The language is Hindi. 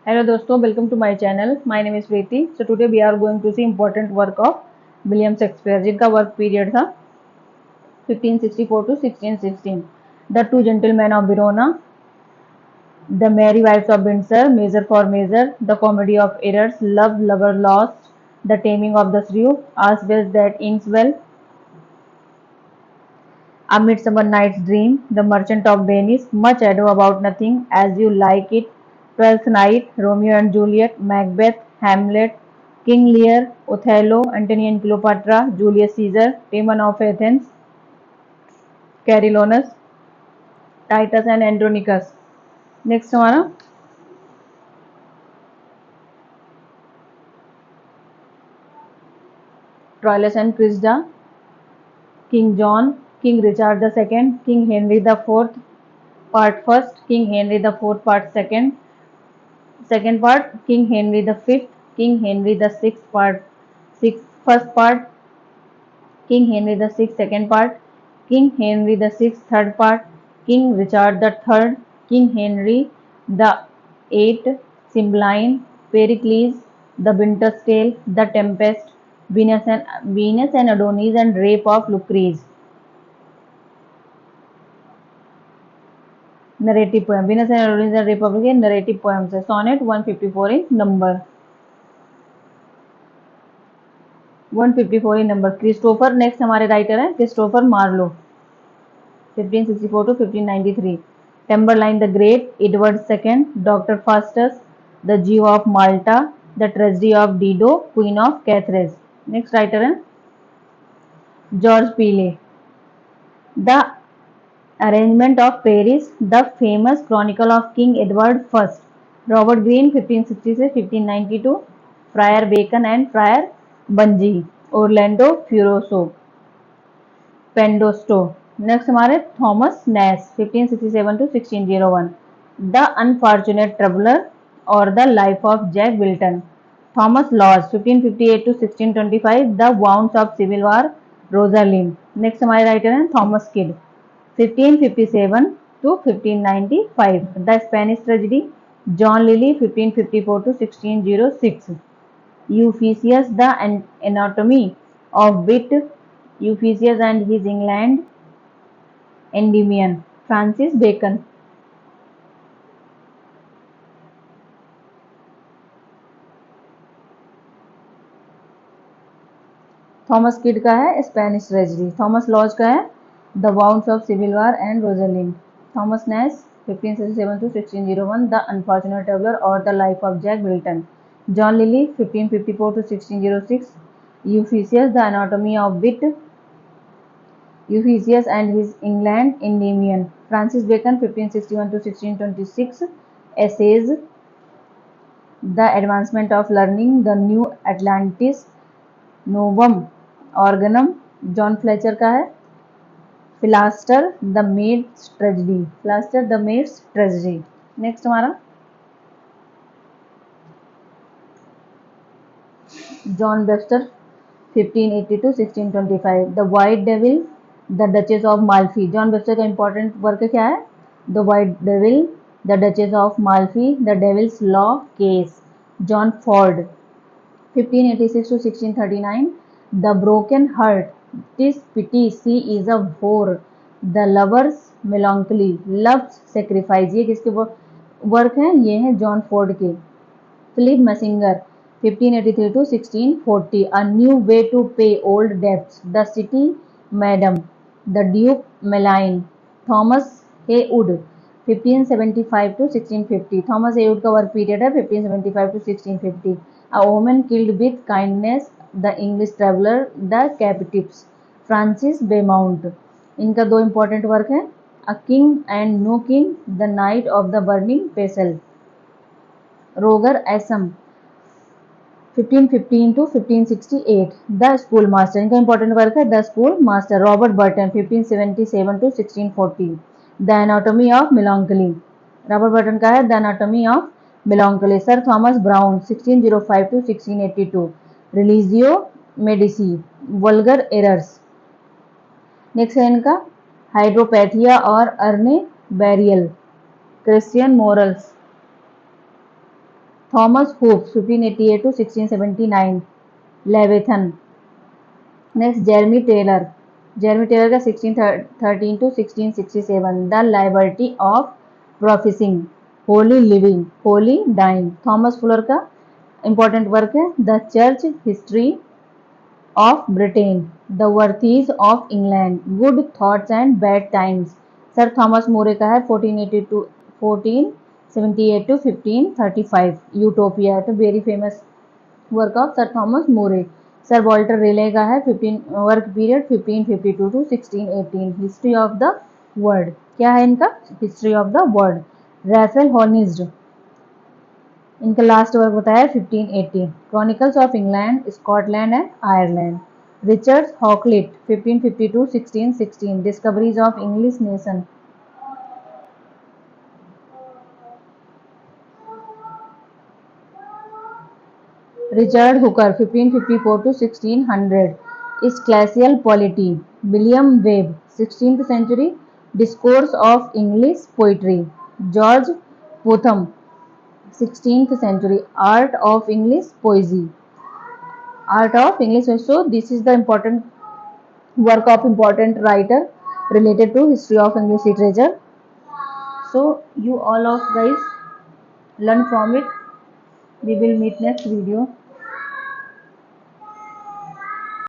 Hello दोस्तों, welcome to my channel. My name is Preeti. So today we are going to see important work of William Shakespeare, जिनका work period था 1564 to 1616. The Two Gentlemen of Verona, The Merry Wives of Windsor, Measure for Measure, The Comedy of Errors, Love, Lover Lost, The Taming of the Shrew, As Well That Ends Well, A Midsummer Night's Dream, The Merchant of Venice, Much Ado About Nothing, As You Like It, Twelfth Night, Romeo and Juliet, Macbeth, Hamlet, King Lear, Othello, Antony and Cleopatra, Julius Caesar, Timon of Athens, Coriolanus, Titus and Andronicus. Next हमारा Troilus and Cressida, king John, king Richard II, king Henry IV part first, king Henry IV part second part, king Henry V, king Henry VI part first part, king Henry VI second part, king Henry VI third part, king Richard III, king Henry VIII, Cymbeline, Pericles, the Winter's Tale, the Tempest, Venus and Adonis and Rape of Lucrece. Narrative poem, Venus and Adonis and Rape of Lucrece narrative poems है. Sonnet 154 in number. 154 in number. Christopher next हमारे राइटर है Christopher Marlowe, 1564 to 1593. Tamburlaine the great, Edward II, doctor Faustus, the Jew of Malta, the tragedy of Dido, queen of Carthage. Next writer है George Peele, the arrangement of Paris, the famous chronicle of king Edward first. Robert Greene 1560 से 1592. Friar Bacon and Friar Bungay, Orlando Furioso, पेंडोस्टो. Next हमारे Thomas Nashe 1567 to 1601. The unfortunate traveller और the life of Jack Wilton. Thomas Lodge 1558 to 1625. The wounds of civil war, Rosalynde. Next हमारे राइटर हैं Thomas Kyd 1557 to 1595. The Spanish tragedy, John Lyly 1554 to 1606. Euphues, the anatomy of wit, Euphues and his England, Endymion, Francis Bacon. Thomas Kyd का है स्पेनिश ट्रेजेडी. थॉमस लॉज का है the wounds of civil war and Rosalynde. Thomas Nashe 1567 to 1601. The unfortunate traveller और the life of Jack Wilton. John Lyly 1554 to 1606. Euphues, the anatomy of wit, Euphues and his England, Endymion, Francis Bacon 1561 to 1626. Essays, the advancement of learning, the New Atlantis, Novum Organum, John Fletcher का है. Philaster the maid's tragedy, Philaster the maid's tragedy. Next हमारा John Webster 1580 to 1625. The white devil, the duchess of Malfi. John Webster का इंपॉर्टेंट वर्क क्या है? The white devil, the duchess of Malfi, the devils law case, John Ford 1586 to 1639. The broken heart, TISS pity C is a वोर, द लवर्स मेलॉन्कली, लव्स सेक्रीफाइस. ये किसके वर्क हैं? ये हैं जॉन फोर्ड के. Philip मैसिंगर 1583 to 1640. A new way to pay old debts, The City Madam, The Duke Meline, Thomas Heywood 1575 to 1650. Thomas Heywood का वर्क पीरियड है 1575 to 1650. A woman killed with kindness, The English Traveller, The Captives, Francis Beaumont. इनका दो इंपॉर्टेंट वर्क है A King and No King, The Night of the Burning Pestle. Roger Ascham 1515 to 1568. The school master, इनका इंपॉर्टेंट वर्क है the school master. Robert Burton 1577 to 1640. The anatomy of melancholy, Robert Burton का है the anatomy of melancholy. Sir Thomas Browne 1605 to 1682. Religio Medici, vulgar errors. Next है इनका हाइड्रोपैथिया और urn burial, Christian morals. Thomas Hobbes 1588 to 1679, Leviathan. Next, Jeremy Taylor का 1613 to 1667, The Liberty of Professing, Holy Living, Holy Dying. Thomas Fuller का important work है The Church History of Britain, The Worthies of England, Good Thoughts and Bad Times. Sir Thomas More का है 1478 to 1535, यूटोपिया, तो very famous work of sir Thomas More. Sir Walter Raleigh का है 15 work period 1552 to 1618, history of the world. क्या है इनका? History of the world. Raphael Holinshed, इनका लास्ट वर्क बताया 1580, chronicles of England, Scotland and Ireland. Richard Hakluyt 1552 1616, discoveries of English nation. Richard Hooker 1554 to 1600, is Glacial Polity. William Webb 16th century, Discourse of English Poetry. George Potham 16th century, Art of English Poesy. Art of English. So this is the important work of important writer related to history of English literature. So you all of guys learn from it. We will meet next video.